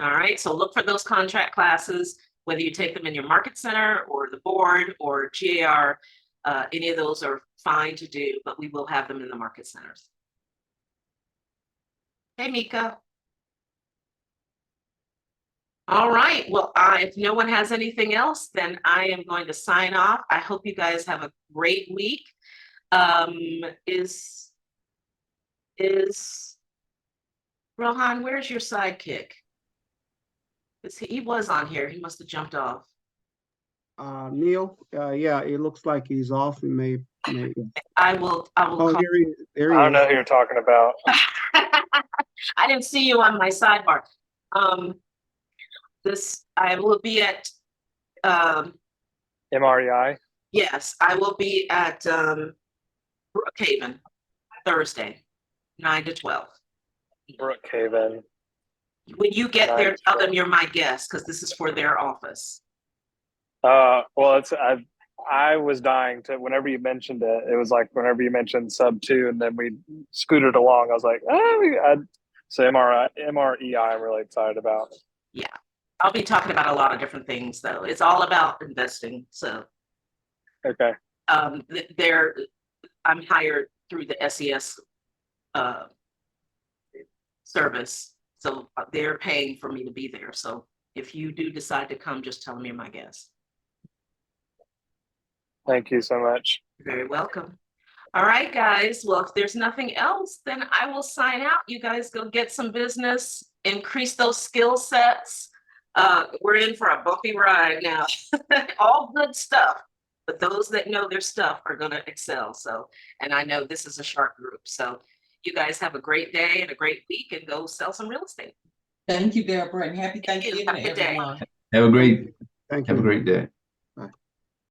all right, so look for those contract classes, whether you take them in your market center or the board or GAR, any of those are fine to do, but we will have them in the market centers. Hey, Mika. All right, well, if no one has anything else, then I am going to sign off. I hope you guys have a great week. Is Rohan, where's your sidekick? He was on here. He must have jumped off. Neil, yeah, it looks like he's off. He may. I will Oh, call. there he I don't is. know who you're talking about. I didn't see you on my sidebar. I will be at MREI. yes, I will be at Brookhaven Thursday, 9 to 12. Brookhaven. When you get there, tell them you're my guest, because this is for their office. Well, I was dying to, whenever you mentioned it, it was like whenever you mentioned sub 2 and then we scooted along, I was like, so MREI I'm really excited about. Yeah, I'll be talking about a lot of different things, though. It's all about investing. So Okay. I'm hired through the SES service, so they're paying for me to be there. So if you do decide to come, just tell them you're my guest. Thank you so much. You're very welcome. All right, guys. Well, if there's nothing else, then I will sign out. You guys go get some business, increase those skill sets. We're in for a bumpy ride now. All good stuff, but those that know their stuff are going to excel. So, and I know this is a sharp group. So you guys have a great day and a great week, and go sell some real estate. Thank you, Deborah, and happy Thank you. Thanksgiving Have a to good day. everyone. Have a great Thank have a you. great day.